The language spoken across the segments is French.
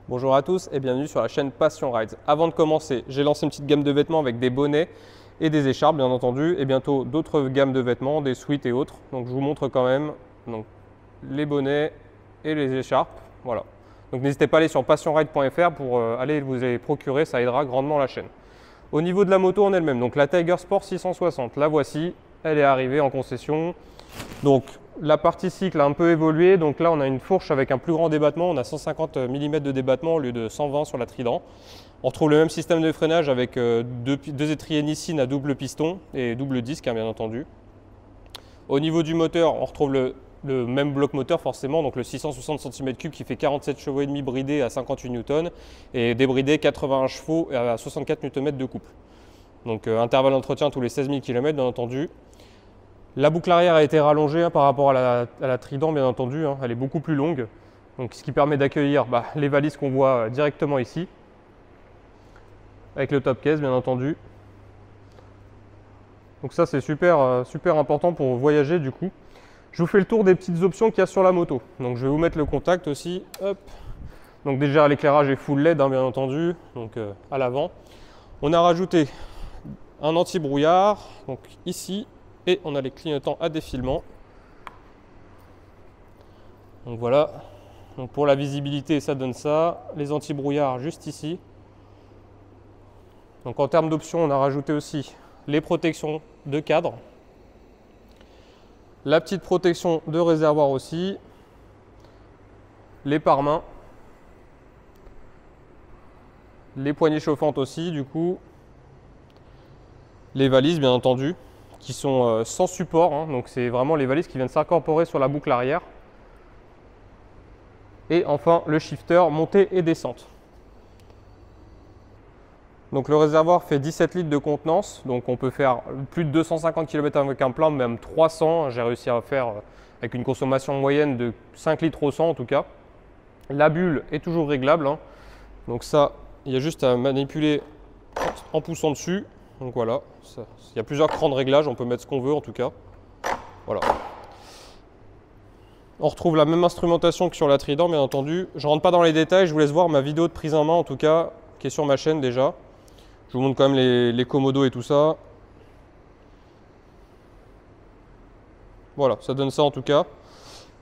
Bonjour à tous et bienvenue sur la chaîne Passion Rides. Avant de commencer, j'ai lancé une petite gamme de vêtements avec des bonnets et des écharpes bien entendu, et bientôt d'autres gammes de vêtements, des sweats et autres. Donc je vous montre quand même les bonnets et les écharpes. Voilà. Donc n'hésitez pas à aller sur passionride.fr pour aller vous les procurer, ça aidera grandement la chaîne. Au niveau de la moto en elle-même, donc la Tiger Sport 660, la voici, elle est arrivée en concession. Donc la partie cycle a un peu évolué, donc là on a une fourche avec un plus grand débattement, on a 150 mm de débattement au lieu de 120 sur la Trident. On retrouve le même système de freinage avec deux étriers Nissin à double piston et double disque bien entendu. Au niveau du moteur, on retrouve le même bloc moteur forcément, donc le 660 cm3 qui fait 47 chevaux et demi bridé à 58 Nm et débridé 81 chevaux à 64 Nm de couple. Donc intervalle d'entretien tous les 16 000 km bien entendu. La boucle arrière a été rallongée par rapport à la Trident bien entendu, elle est beaucoup plus longue, donc ce qui permet d'accueillir les valises qu'on voit directement ici, avec le top case bien entendu. Donc ça c'est super important pour voyager du coup. Je vous fais le tour des petites options qu'il y a sur la moto. Donc je vais vous mettre le contact aussi. Hop. Donc déjà l'éclairage est full LED bien entendu, donc à l'avant. On a rajouté un anti-brouillard, donc ici. Et on a les clignotants à défilement. Donc voilà. Donc pour la visibilité, ça donne ça. Les anti-brouillards juste ici. Donc en termes d'options, on a rajouté aussi les protections de cadre. La petite protection de réservoir aussi. Les pare-mains. Les poignées chauffantes aussi du coup. Les valises bien entendu, qui sont sans support, donc c'est vraiment les valises qui viennent s'incorporer sur la boucle arrière. Et enfin le shifter montée et descente. Donc le réservoir fait 17 litres de contenance, donc on peut faire plus de 250 km avec un plein, même 300, j'ai réussi à faire avec une consommation moyenne de 5 litres au 100 en tout cas. La bulle est toujours réglable, donc ça, il y a juste à manipuler en poussant dessus. Donc voilà, il y a plusieurs crans de réglage, on peut mettre ce qu'on veut en tout cas. Voilà. On retrouve la même instrumentation que sur la Trident bien entendu. Je ne rentre pas dans les détails, je vous laisse voir ma vidéo de prise en main en tout cas, qui est sur ma chaîne déjà. Je vous montre quand même les commodos et tout ça. Voilà, ça donne ça en tout cas.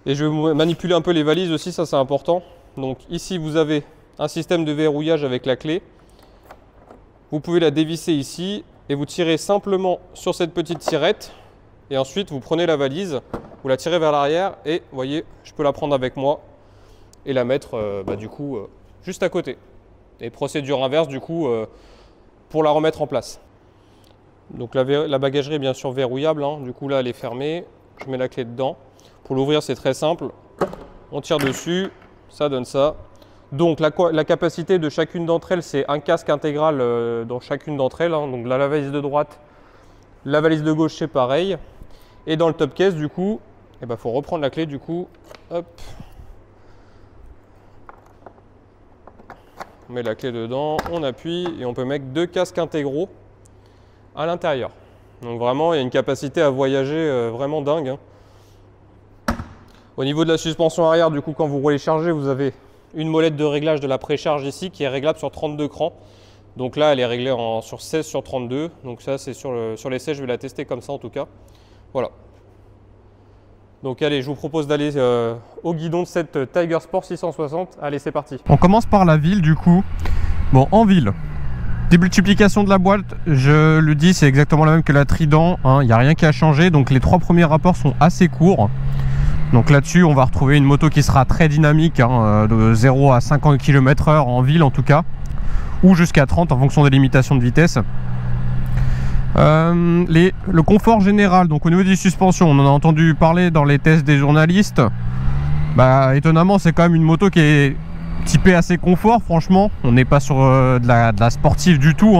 Et je vais manipuler un peu les valises aussi, ça c'est important. Donc ici vous avez un système de verrouillage avec la clé. Vous pouvez la dévisser ici et vous tirez simplement sur cette petite tirette et ensuite vous prenez la valise, vous la tirez vers l'arrière et vous voyez, je peux la prendre avec moi et la mettre du coup juste à côté. Et procédure inverse du coup pour la remettre en place. Donc la bagagerie est bien sûr verrouillable, du coup là elle est fermée, je mets la clé dedans. Pour l'ouvrir c'est très simple, on tire dessus, ça donne ça. Donc la capacité de chacune d'entre elles, c'est un casque intégral dans chacune d'entre elles. Donc là, la valise de droite, la valise de gauche, c'est pareil. Et dans le top case, du coup, il faut reprendre la clé du coup. Hop. On met la clé dedans, on appuie et on peut mettre deux casques intégraux à l'intérieur. Donc vraiment, il y a une capacité à voyager vraiment dingue. Au niveau de la suspension arrière, du coup, quand vous roulez chargé, vous avez une molette de réglage de la précharge ici qui est réglable sur 32 crans. Donc là elle est réglée sur 16 sur 32. Donc ça c'est sur l'essai, je vais la tester comme ça en tout cas. Voilà. Donc allez, je vous propose d'aller au guidon de cette Tiger Sport 660. Allez, c'est parti. On commence par la ville du coup. Bon, en ville, démultiplication de la boîte, je le dis, c'est exactement la même que la Trident. Il n'y a rien qui a changé. Donc les trois premiers rapports sont assez courts. Donc là-dessus, on va retrouver une moto qui sera très dynamique, de 0 à 50 km/h en ville en tout cas, ou jusqu'à 30 en fonction des limitations de vitesse. Le confort général, donc au niveau des suspensions, on en a entendu parler dans les tests des journalistes. Étonnamment, c'est quand même une moto qui est typée assez confort, franchement. On n'est pas sur de la sportive du tout.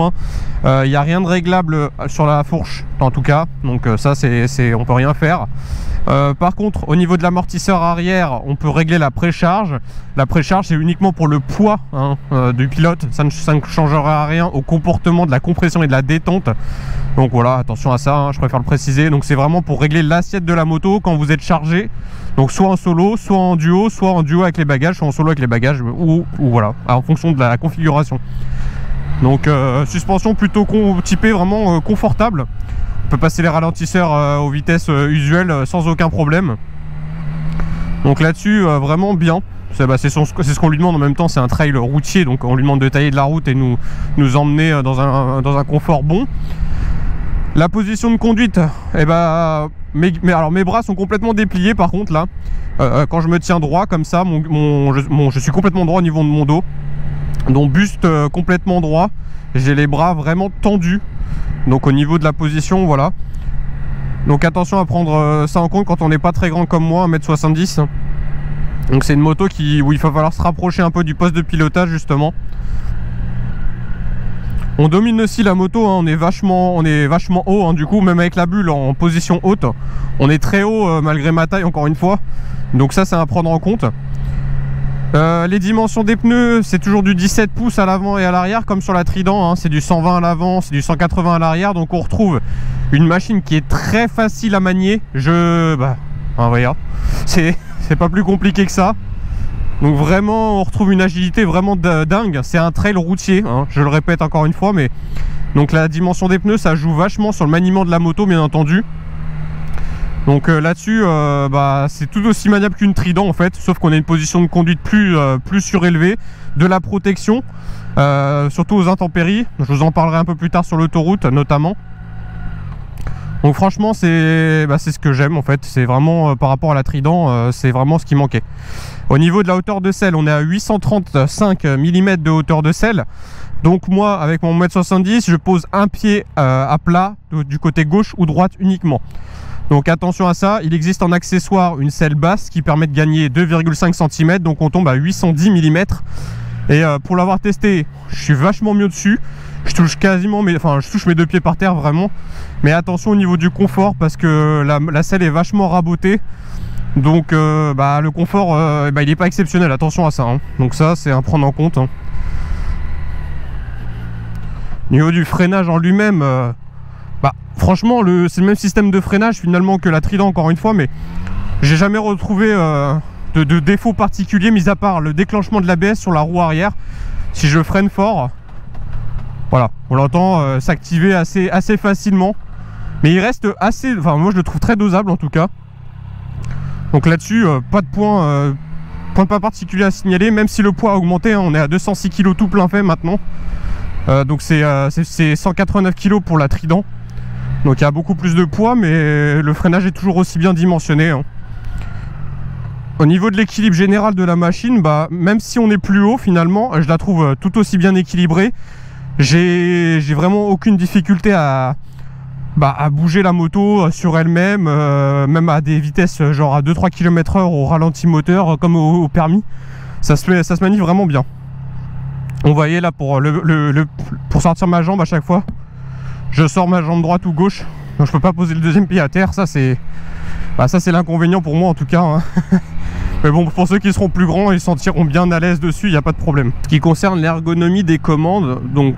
Il n'y a rien de réglable sur la fourche, en tout cas. Donc ça, on peut rien faire. Par contre, au niveau de l'amortisseur arrière, on peut régler la précharge. La précharge, c'est uniquement pour le poids du pilote. Ça ne changera rien au comportement de la compression et de la détente. Donc voilà, attention à ça, hein, je préfère le préciser. Donc c'est vraiment pour régler l'assiette de la moto quand vous êtes chargé. Donc soit en solo, soit en duo avec les bagages, soit en solo avec les bagages, ou voilà, en fonction de la configuration. Donc suspension plutôt typée vraiment confortable. On peut passer les ralentisseurs aux vitesses usuelles sans aucun problème. Donc là-dessus, vraiment bien. C'est ce qu'on lui demande en même temps, c'est un trail routier, donc on lui demande de tailler de la route et nous emmener dans un confort bon. La position de conduite, alors mes bras sont complètement dépliés par contre là. Quand je me tiens droit comme ça, je suis complètement droit au niveau de mon dos. Donc buste complètement droit, j'ai les bras vraiment tendus. Donc au niveau de la position, voilà. Donc attention à prendre ça en compte quand on n'est pas très grand comme moi, 1m70. Donc c'est une moto où il va falloir se rapprocher un peu du poste de pilotage justement. On domine aussi la moto, hein, on est vachement haut, hein, du coup même avec la bulle en position haute, on est très haut malgré ma taille encore une fois. Donc ça c'est à prendre en compte. Les dimensions des pneus, c'est toujours du 17 pouces à l'avant et à l'arrière comme sur la Trident, hein, c'est du 120 à l'avant, c'est du 180 à l'arrière, donc on retrouve une machine qui est très facile à manier. Voilà, c'est pas plus compliqué que ça. Donc vraiment on retrouve une agilité vraiment dingue, c'est un trail routier, hein, je le répète encore une fois, mais donc la dimension des pneus ça joue vachement sur le maniement de la moto bien entendu. Donc là-dessus c'est tout aussi maniable qu'une Trident en fait, sauf qu'on a une position de conduite plus surélevée, de la protection, surtout aux intempéries, je vous en parlerai un peu plus tard sur l'autoroute notamment. Donc franchement c'est ce que j'aime en fait, c'est vraiment par rapport à la Trident, c'est vraiment ce qui manquait. Au niveau de la hauteur de selle, on est à 835 mm de hauteur de selle. Donc moi avec mon 1m70 je pose un pied à plat du côté gauche ou droite uniquement. Donc attention à ça, il existe en accessoire une selle basse qui permet de gagner 2,5 cm, donc on tombe à 810 mm. Et pour l'avoir testé, je suis vachement mieux dessus. Je touche je touche mes deux pieds par terre vraiment. Mais attention au niveau du confort parce que la selle est vachement rabotée. Donc le confort, il n'est pas exceptionnel, attention à ça. Hein. Donc ça, c'est à prendre en compte. Hein. Au niveau du freinage en lui-même, franchement, c'est le même système de freinage finalement que la Trident encore une fois, mais j'ai jamais retrouvé de défaut particulier, mis à part le déclenchement de l'ABS sur la roue arrière. Si je freine fort, voilà, on l'entend s'activer assez facilement. Mais il reste moi je le trouve très dosable en tout cas. Donc là-dessus, pas de point pas particulier à signaler, même si le poids a augmenté, hein, on est à 206 kg tout plein fait maintenant. Donc c'est 189 kg pour la Trident. Donc il y a beaucoup plus de poids, mais le freinage est toujours aussi bien dimensionné. Hein. Au niveau de l'équilibre général de la machine, même si on est plus haut finalement, je la trouve tout aussi bien équilibrée. J'ai vraiment aucune difficulté à bouger la moto sur elle-même, même à des vitesses genre à 2-3 km/h au ralenti moteur comme au permis. Ça se manie vraiment bien. On voyait là pour sortir ma jambe à chaque fois, je sors ma jambe droite ou gauche, donc je peux pas poser le deuxième pied à terre. Ça c'est l'inconvénient pour moi en tout cas. Hein. Mais bon, pour ceux qui seront plus grands, ils se sentiront bien à l'aise dessus, il n'y a pas de problème. Ce qui concerne l'ergonomie des commandes, donc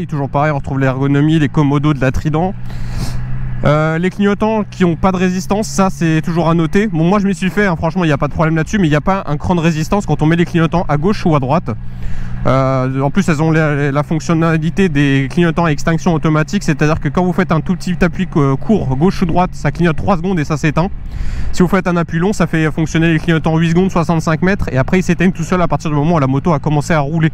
toujours pareil, on retrouve l'ergonomie, les commodos de la Trident. Les clignotants qui n'ont pas de résistance, ça c'est toujours à noter. Bon, moi je m'y suis fait, hein, franchement il n'y a pas de problème là-dessus, mais il n'y a pas un cran de résistance quand on met les clignotants à gauche ou à droite. En plus elles ont la fonctionnalité des clignotants à extinction automatique, c'est-à-dire que quand vous faites un tout petit appui court gauche ou droite, ça clignote 3 secondes et ça s'éteint. Si vous faites un appui long, ça fait fonctionner les clignotants 8 secondes, 65 mètres, et après ils s'éteignent tout seul à partir du moment où la moto a commencé à rouler.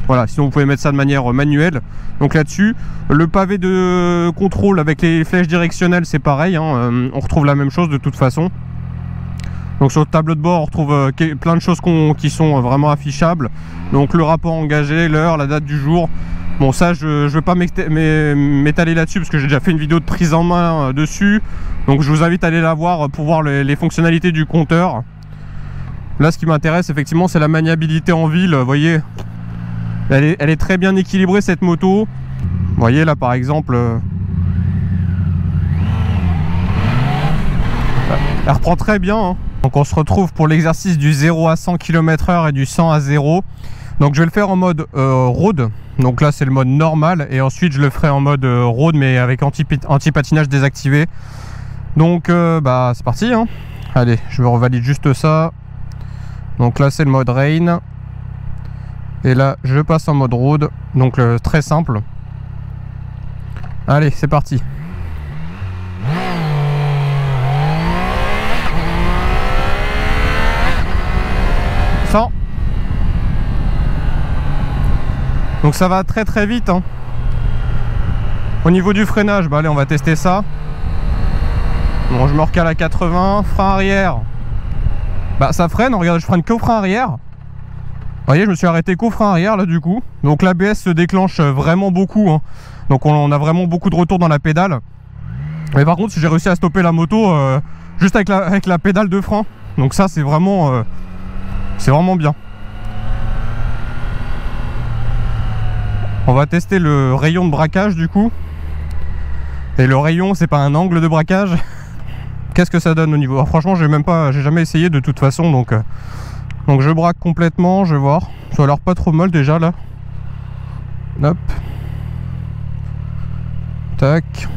Voilà, sinon vous pouvez mettre ça de manière manuelle. Donc là-dessus, le pavé de contrôle avec les flèches directionnelles, c'est pareil, hein, on retrouve la même chose de toute façon. Donc sur le tableau de bord, on retrouve plein de choses qui sont vraiment affichables. Donc le rapport engagé, l'heure, la date du jour. Bon, ça je ne vais pas m'étaler là-dessus parce que j'ai déjà fait une vidéo de prise en main dessus. Donc je vous invite à aller la voir pour voir les fonctionnalités du compteur. Là ce qui m'intéresse effectivement c'est la maniabilité en ville. Vous voyez, elle est très bien équilibrée cette moto. Vous voyez là par exemple, Elle reprend très bien, hein. Donc on se retrouve pour l'exercice du 0 à 100 km/h et du 100 à 0. Donc je vais le faire en mode road. Donc là c'est le mode normal. Et ensuite je le ferai en mode road mais avec anti-patinage désactivé. Donc bah c'est parti, hein. Allez, je me revalide juste ça. Donc là c'est le mode rain. Et là je passe en mode road. Donc très simple. Allez, c'est parti. Donc ça va très très vite, hein. Au niveau du freinage, bah allez, on va tester ça. Bon, je me recale à 80, frein arrière. Bah ça freine, regarde, je freine qu'au frein arrière. Vous voyez, je me suis arrêté qu'au frein arrière là du coup. Donc l'ABS se déclenche vraiment beaucoup, hein. Donc on a vraiment beaucoup de retour dans la pédale. Mais par contre, j'ai réussi à stopper la moto juste avec la pédale de frein. Donc ça c'est vraiment bien. On va tester le rayon de braquage du coup. Et le rayon, c'est pas un angle de braquage. Qu'est-ce que ça donne au niveau? Alors, franchement, j'ai jamais essayé de toute façon, donc je braque complètement, je vais voir. Ça a l'air pas trop mal déjà là. Hop. Tac.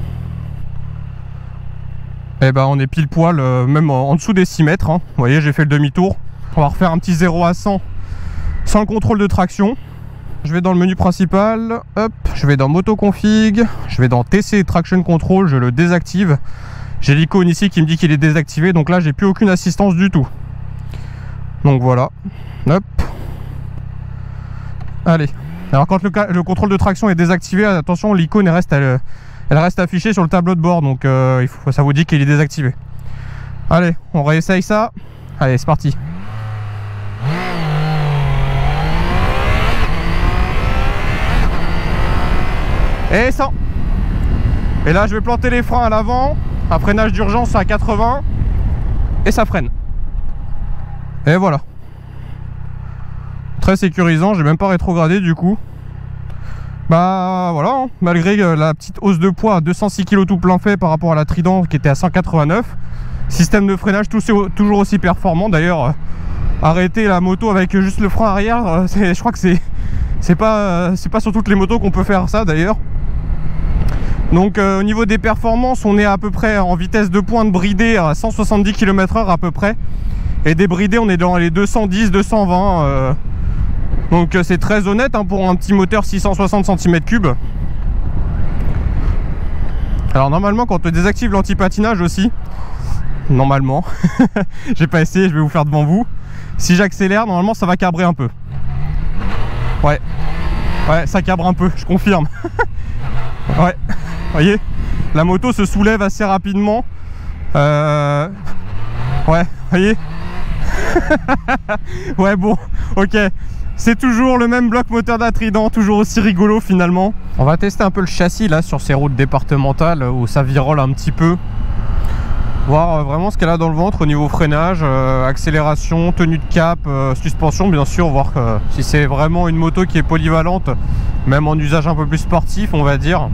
Et ben on est pile poil, même en dessous des 6 mètres, hein. Vous voyez, j'ai fait le demi-tour. On va refaire un petit 0 à 100 sans le contrôle de traction. Je vais dans le menu principal, hop, je vais dans Moto Config, je vais dans TC Traction Control, je le désactive. J'ai l'icône ici qui me dit qu'il est désactivé, donc là j'ai plus aucune assistance du tout. Donc voilà, hop. Allez, alors quand le contrôle de traction est désactivé, attention, l'icône elle reste affichée sur le tableau de bord, donc ça vous dit qu'il est désactivé. Allez, on réessaye ça. Allez, c'est parti. Et 100. Et là je vais planter les freins à l'avant, un freinage d'urgence à 80 et ça freine. Et voilà, très sécurisant, j'ai même pas rétrogradé du coup. Bah voilà, hein. Malgré la petite hausse de poids à 206 kg tout plein fait par rapport à la Trident qui était à 189, système de freinage toujours aussi performant. D'ailleurs arrêter la moto avec juste le frein arrière, je crois que c'est pas sur toutes les motos qu'on peut faire ça d'ailleurs. Donc au niveau des performances, on est à peu près en vitesse de pointe bridée à 170 km/h à peu près. Et débridé, on est dans les 210, 220. Donc c'est très honnête, hein, pour un petit moteur 660 cm3. Alors normalement, quand on désactive l'anti-patinage aussi, normalement, j'ai pas essayé, je vais vous faire devant vous. Si j'accélère, normalement ça va cabrer un peu. Ouais, ça cabre un peu, je confirme. Ouais, voyez, la moto se soulève assez rapidement. Ouais, voyez. Ouais, bon, ok. C'est toujours le même bloc moteur d'un Trident, toujours aussi rigolo finalement. On va tester un peu le châssis là sur ces routes départementales où ça virole un petit peu. Voir vraiment ce qu'elle a dans le ventre au niveau freinage, accélération, tenue de cap, suspension bien sûr, voir si c'est vraiment une moto qui est polyvalente, même en usage un peu plus sportif on va dire.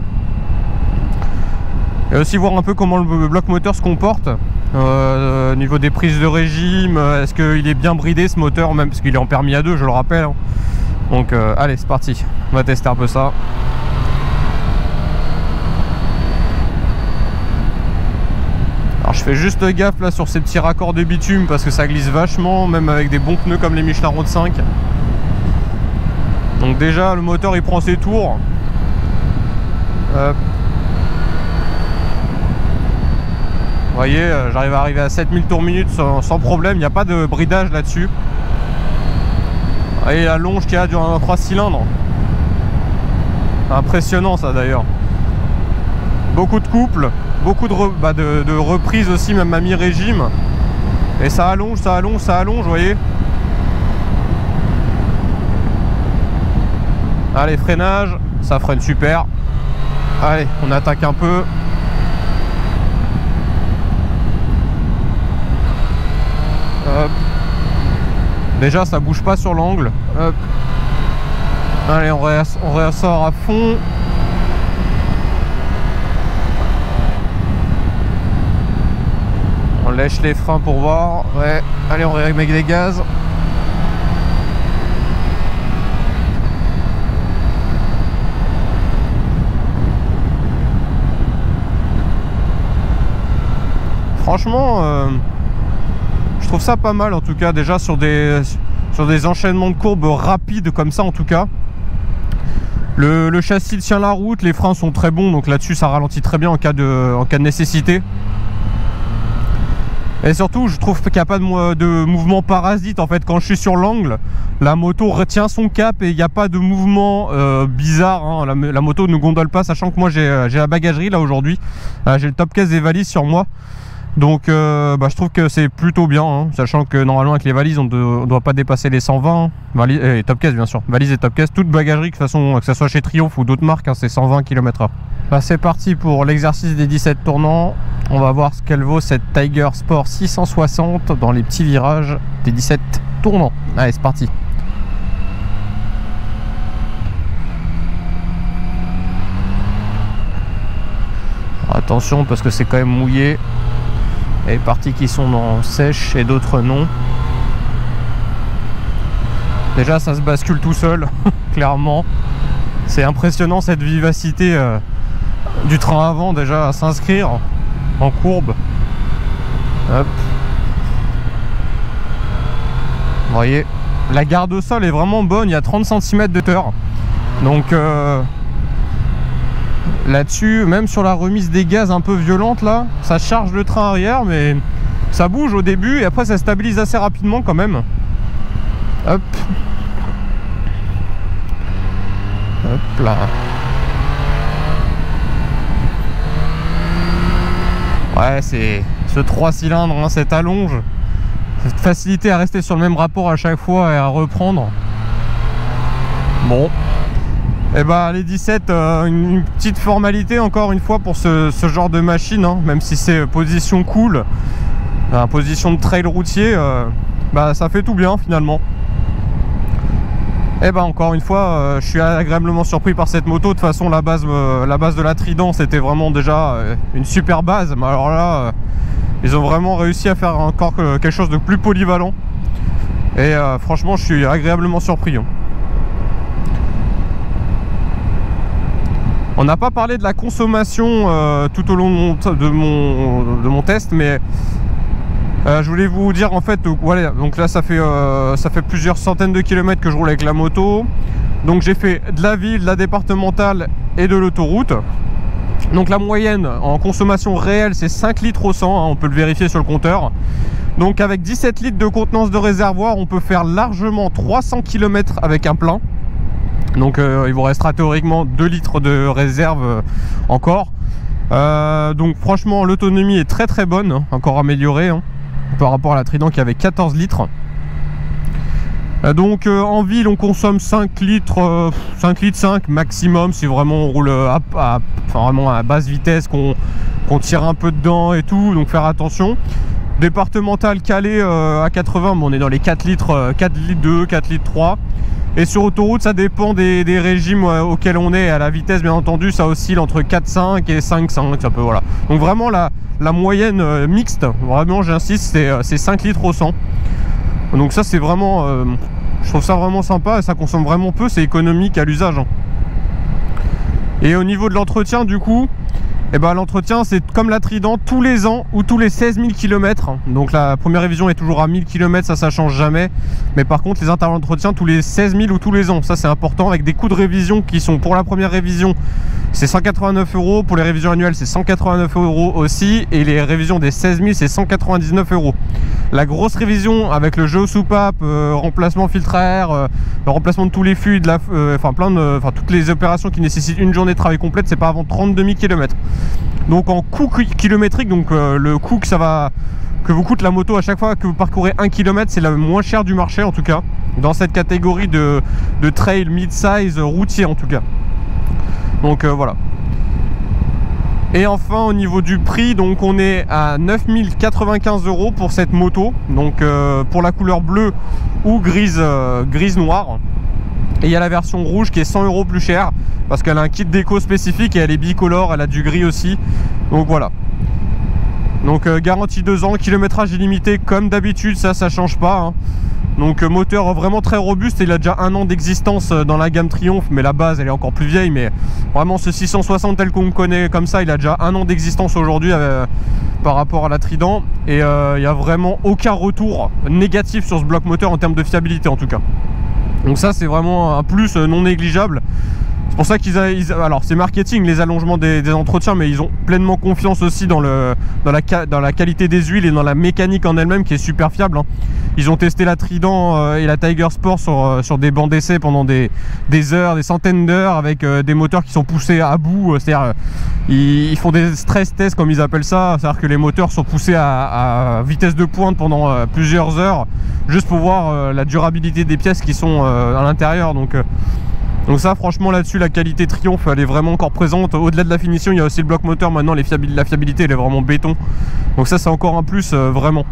Et aussi voir un peu comment le bloc moteur se comporte au niveau des prises de régime, est-ce qu'il est bien bridé ce moteur, même parce qu'il est en permis à 2 je le rappelle, hein. Donc allez c'est parti, on va tester un peu ça. Alors je fais juste gaffe là sur ces petits raccords de bitume parce que ça glisse vachement, même avec des bons pneus comme les Michelin Road 5. Donc déjà le moteur il prend ses tours. Hop. Vous voyez, j'arrive à arriver à 7000 tours minute sans problème, il n'y a pas de bridage là-dessus. Vous voyez la longe qu'il y a dans un 3 cylindres. Impressionnant ça d'ailleurs. Beaucoup de couples, beaucoup de reprises aussi, même à mi-régime. Et ça allonge, vous voyez. Allez, freinage, ça freine super. Allez, on attaque un peu. Hop. Déjà ça bouge pas sur l'angle. Allez, on ressort à fond. lèche les freins pour voir. Ouais, allez, on remet les gaz. Franchement, je trouve ça pas mal en tout cas, déjà sur des enchaînements de courbes rapides comme ça en tout cas. Le châssis tient la route, les freins sont très bons, donc là-dessus ça ralentit très bien en cas de nécessité. Et surtout, je trouve qu'il n'y a pas de mouvement parasite en fait. Quand je suis sur l'angle, la moto retient son cap et il n'y a pas de mouvement bizarre, hein. La moto ne gondole pas, sachant que moi j'ai la bagagerie là aujourd'hui. J'ai le top case des valises sur moi. Donc je trouve que c'est plutôt bien, hein, sachant que normalement avec les valises on ne doit pas dépasser les 120, et top case bien sûr, valises et top case, toute bagagerie, de toute façon, que ce soit chez Triumph ou d'autres marques, hein, c'est 120 km/h. Bah, c'est parti pour l'exercice des 17 tournants. On va voir ce qu'elle vaut cette Tiger Sport 660 dans les petits virages des 17 tournants. Allez, c'est parti. Attention parce que c'est quand même mouillé. Il y a des parties qui sont en sèche et d'autres non. Déjà ça se bascule tout seul, clairement. C'est impressionnant cette vivacité du train avant déjà à s'inscrire en courbe. Hop. Vous voyez, la garde-sol est vraiment bonne, il y a 30 cm de hauteur. Donc là-dessus, même sur la remise des gaz un peu violente là, ça charge le train arrière, mais ça bouge au début et après ça stabilise assez rapidement quand même. Hop. Hop là. Ouais, c'est ce 3 cylindres, hein, cette allonge, cette facilité à rester sur le même rapport à chaque fois et à reprendre. Bon. Et bah les 17, une petite formalité encore une fois pour ce genre de machine, hein, même si c'est position cool, position de trail routier, bah ça fait tout bien finalement. Et bah encore une fois, je suis agréablement surpris par cette moto. De toute façon la base de la Trident c'était vraiment déjà une super base, mais alors là ils ont vraiment réussi à faire encore quelque chose de plus polyvalent. Et franchement je suis agréablement surpris, hein. On n'a pas parlé de la consommation tout au long de mon test, mais je voulais vous dire en fait, voilà, donc là ça fait plusieurs centaines de kilomètres que je roule avec la moto. Donc j'ai fait de la ville, de la départementale et de l'autoroute. Donc la moyenne en consommation réelle c'est 5 litres au 100, hein, on peut le vérifier sur le compteur. Donc avec 17 litres de contenance de réservoir, on peut faire largement 300 km avec un plein. Donc il vous restera théoriquement 2 litres de réserve encore. Donc franchement l'autonomie est très très bonne, hein, encore améliorée, hein, par rapport à la Trident qui avait 14 litres. Donc en ville on consomme 5 litres 5 maximum si vraiment on roule vraiment à basse vitesse, qu'on tire un peu dedans et tout, donc faire attention. Départemental calé à 80, bon, on est dans les 4 litres 2, 4 litres 3. Et sur autoroute ça dépend des régimes auxquels on est, à la vitesse bien entendu ça oscille entre 4,5 et 5,5, ça peut, voilà. Donc vraiment la moyenne mixte, vraiment j'insiste, c'est 5 litres au 100. Donc ça c'est vraiment, je trouve ça vraiment sympa et ça consomme vraiment peu, c'est économique à l'usage, hein. Et au niveau de l'entretien du coup, et ben l'entretien c'est comme la Trident, tous les ans ou tous les 16 000 km. Donc la première révision est toujours à 1000 km, ça change jamais. Mais par contre les intervalles d'entretien tous les 16 000 ou tous les ans, ça c'est important, avec des coûts de révision qui sont, pour la première révision c'est 189 €, pour les révisions annuelles c'est 189 € aussi, et les révisions des 16 000 c'est 199 €. La grosse révision avec le jeu aux soupapes, remplacement filtre à air, le remplacement de tous les fluides, toutes les opérations qui nécessitent une journée de travail complète, c'est pas avant 32 000 km. Donc en coût kilométrique, donc le coût que vous coûte la moto à chaque fois que vous parcourez 1 km, c'est le moins cher du marché en tout cas, dans cette catégorie de trail mid-size routier en tout cas. Donc voilà. Et enfin au niveau du prix, donc on est à 9 095 € pour cette moto, donc pour la couleur bleue ou grise noire. Et il y a la version rouge qui est 100 € plus chère parce qu'elle a un kit déco spécifique et elle est bicolore, elle a du gris aussi. Donc voilà. Donc garantie 2 ans, kilométrage illimité comme d'habitude, ça change pas, hein. Donc moteur vraiment très robuste, il a déjà 1 an d'existence dans la gamme Triumph, mais la base elle est encore plus vieille, mais vraiment ce 660 tel qu'on connaît comme ça, il a déjà 1 an d'existence aujourd'hui par rapport à la Trident, et il n'y a vraiment aucun retour négatif sur ce bloc moteur en termes de fiabilité en tout cas. Donc ça c'est vraiment un plus non négligeable. C'est pour ça alors c'est marketing, les allongements des entretiens, mais ils ont pleinement confiance aussi dans la qualité des huiles et dans la mécanique en elle-même qui est super fiable, hein. Ils ont testé la Trident et la Tiger Sport sur des bancs d'essai pendant des heures, des centaines d'heures, avec des moteurs qui sont poussés à bout. C'est-à-dire ils font des stress tests comme ils appellent ça, c'est-à-dire que les moteurs sont poussés à vitesse de pointe pendant plusieurs heures, juste pour voir la durabilité des pièces qui sont à l'intérieur. Donc ça franchement là-dessus la qualité Triumph elle est vraiment encore présente. Au-delà de la finition il y a aussi le bloc moteur, maintenant la fiabilité elle est vraiment béton. Donc ça c'est encore un plus vraiment.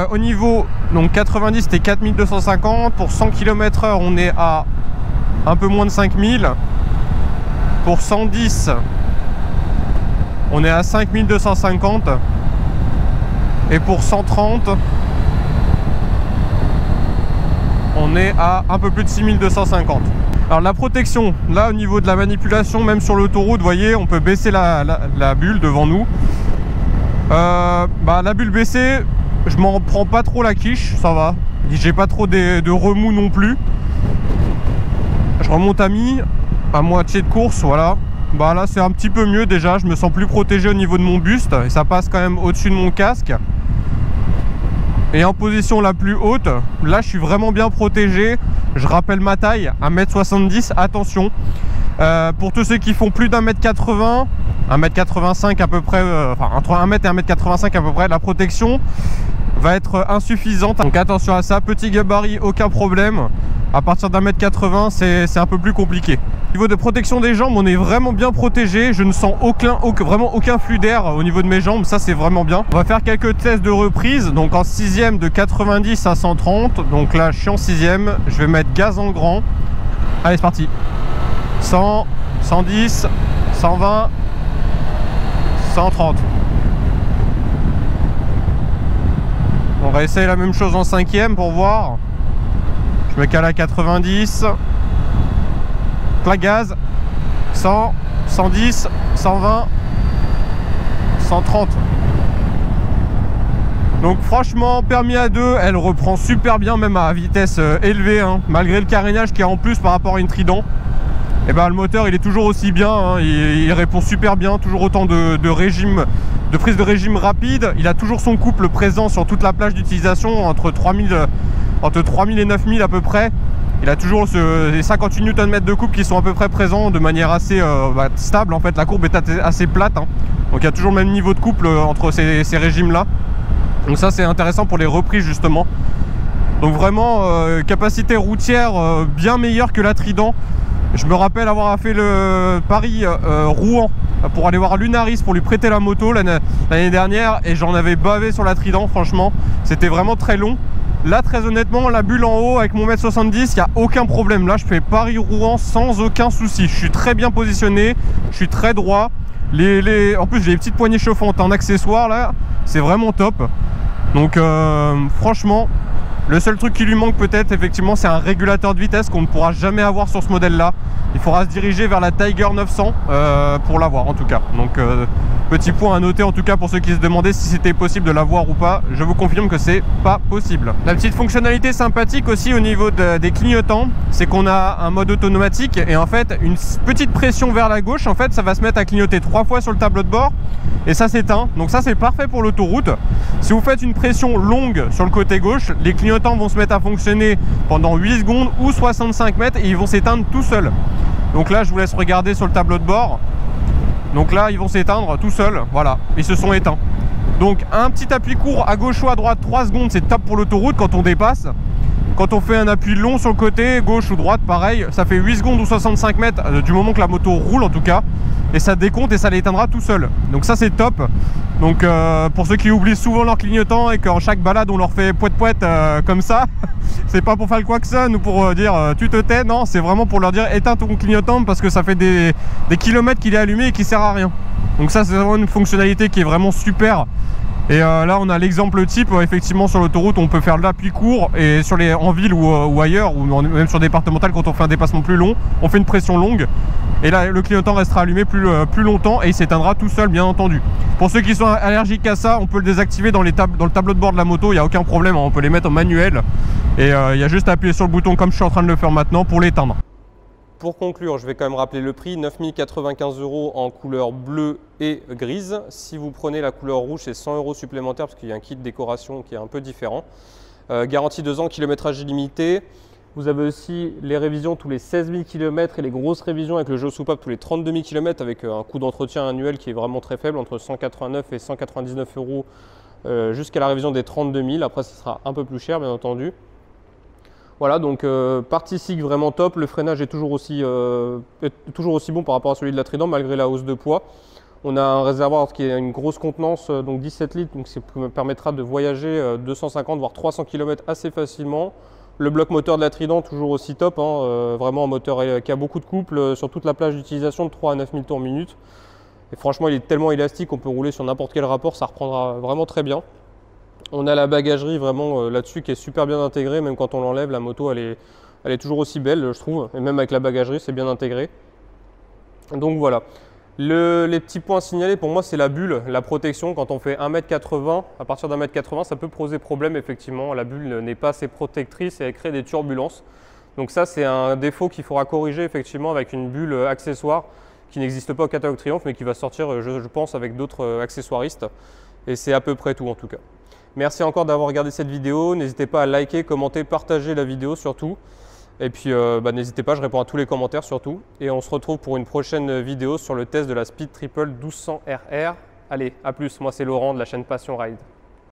Au niveau donc 90 c'était 4250, pour 100 km/h on est à un peu moins de 5000. Pour 110 on est à 5250. Et pour 130 on est à un peu plus de 6250. Alors la protection, là au niveau de la manipulation, même sur l'autoroute, vous voyez, on peut baisser la bulle devant nous. La bulle baissée, je m'en prends pas trop la quiche, ça va. J'ai pas trop de remous non plus. Je remonte à moitié de course, voilà. Bah là c'est un petit peu mieux déjà, je me sens plus protégé au niveau de mon buste, et ça passe quand même au-dessus de mon casque. Et en position la plus haute, là je suis vraiment bien protégé. Je rappelle ma taille, 1m70, attention. Pour tous ceux qui font plus d'1m80, 1m85 à peu près, enfin entre 1m et 1m85 à peu près, la protection va être insuffisante. Donc attention à ça, petit gabarit, aucun problème. À partir d'1m80, c'est un peu plus compliqué. Au niveau de protection des jambes, on est vraiment bien protégé. Je ne sens vraiment aucun flux d'air au niveau de mes jambes, ça c'est vraiment bien. On va faire quelques tests de reprise. Donc en 6ème de 90 à 130. Donc là je suis en 6ème, je vais mettre gaz en grand. Allez c'est parti. 100, 110, 120, 130. On va essayer la même chose en 5ème pour voir. Je me cale à 90. Plein gaz. 100, 110, 120, 130. Donc franchement, permis à 2, elle reprend super bien, même à vitesse élevée, hein. Malgré le carénage qui est en plus par rapport à une Trident. Et ben le moteur il est toujours aussi bien, hein. Il répond super bien, toujours autant de prise de régime rapide. Il a toujours son couple présent sur toute la plage d'utilisation, entre 3000 et 9000 à peu près. Il a toujours les 58 Nm de couple qui sont à peu près présents de manière assez stable. En fait la courbe est assez plate, hein. Donc il y a toujours le même niveau de couple entre ces régimes là. Donc ça c'est intéressant pour les reprises justement. Donc vraiment capacité routière bien meilleure que la Trident. Je me rappelle avoir fait le Paris-Rouen pour aller voir Lunaris pour lui prêter la moto l'année dernière, et j'en avais bavé sur la Trident, franchement c'était vraiment très long. Là très honnêtement la bulle en haut avec mon 1m70 il n'y a aucun problème. Là je fais Paris-Rouen sans aucun souci, je suis très bien positionné, je suis très droit. En plus j'ai les petites poignées chauffantes en accessoire là, c'est vraiment top. Donc franchement le seul truc qui lui manque peut-être effectivement c'est un régulateur de vitesse qu'on ne pourra jamais avoir sur ce modèle là. Il faudra se diriger vers la Tiger 900 pour l'avoir en tout cas. Donc petit point à noter en tout cas pour ceux qui se demandaient si c'était possible de l'avoir ou pas. Je vous confirme que c'est pas possible. La petite fonctionnalité sympathique aussi au niveau des clignotants, c'est qu'on a un mode automatique, et en fait une petite pression vers la gauche, en fait ça va se mettre à clignoter 3 fois sur le tableau de bord et ça s'éteint. Donc ça c'est parfait pour l'autoroute. Si vous faites une pression longue sur le côté gauche, les clignotants vont se mettre à fonctionner pendant 8 secondes ou 65 mètres et ils vont s'éteindre tout seuls. Donc là je vous laisse regarder sur le tableau de bord. Donc là ils vont s'éteindre tout seuls, voilà, ils se sont éteints. Donc un petit appui court à gauche ou à droite 3 secondes, c'est top pour l'autoroute quand on dépasse. Quand on fait un appui long sur le côté, gauche ou droite, pareil, ça fait 8 secondes ou 65 mètres du moment que la moto roule en tout cas. Et ça décompte et ça l'éteindra tout seul. Donc ça c'est top. Donc pour ceux qui oublient souvent leur clignotant et qu'en chaque balade on leur fait poète comme ça, c'est pas pour faire le klaxon ou pour dire tu te tais, non, c'est vraiment pour leur dire éteins ton clignotant parce que ça fait des kilomètres qu'il est allumé et qu'il sert à rien. Donc ça, c'est vraiment une fonctionnalité qui est vraiment super. Et là, on a l'exemple type, effectivement, sur l'autoroute, on peut faire de l'appui court, et en ville ou ailleurs, ou même sur départemental, quand on fait un dépassement plus long, on fait une pression longue. Et là, le clignotant restera allumé plus longtemps et il s'éteindra tout seul, bien entendu. Pour ceux qui sont allergiques à ça, on peut le désactiver dans le tableau de bord de la moto, il n'y a aucun problème, on peut les mettre en manuel. Et il y a juste à appuyer sur le bouton comme je suis en train de le faire maintenant pour l'éteindre. Pour conclure, je vais quand même rappeler le prix, 9 095 € en couleur bleue et grise. Si vous prenez la couleur rouge, c'est 100 € supplémentaires parce qu'il y a un kit décoration qui est un peu différent. Garantie 2 ans, kilométrage illimité. Vous avez aussi les révisions tous les 16 000 km et les grosses révisions avec le jeu soupape tous les 32 000 km avec un coût d'entretien annuel qui est vraiment très faible, entre 189 et 199 € jusqu'à la révision des 32 000. Après, ce sera un peu plus cher, bien entendu. Voilà, donc partie SIG vraiment top. Le freinage est toujours aussi bon par rapport à celui de la Trident malgré la hausse de poids. On a un réservoir qui a une grosse contenance, donc 17 litres, donc ça permettra de voyager 250 voire 300 km assez facilement. Le bloc moteur de la Trident toujours aussi top, hein, vraiment un moteur qui a beaucoup de couple sur toute la plage d'utilisation de 3 à 9 000 tours minute. Et franchement, il est tellement élastique qu'on peut rouler sur n'importe quel rapport, ça reprendra vraiment très bien. On a la bagagerie vraiment là-dessus qui est super bien intégrée, même quand on l'enlève, la moto elle est toujours aussi belle, je trouve, et même avec la bagagerie, c'est bien intégré. Donc voilà. Les petits points signalés pour moi, c'est la bulle, la protection. Quand on fait 1,80 m, à partir d'1,80 m, ça peut poser problème effectivement. La bulle n'est pas assez protectrice et elle crée des turbulences. Donc ça, c'est un défaut qu'il faudra corriger effectivement avec une bulle accessoire qui n'existe pas au catalogue Triumph, mais qui va sortir, je pense, avec d'autres accessoiristes. Et c'est à peu près tout en tout cas. Merci encore d'avoir regardé cette vidéo. N'hésitez pas à liker, commenter, partager la vidéo surtout. Et puis n'hésitez pas, je réponds à tous les commentaires surtout. Et on se retrouve pour une prochaine vidéo sur le test de la Speed Triple 1200 RR. Allez, à plus, moi c'est Laurent de la chaîne Passion Ride.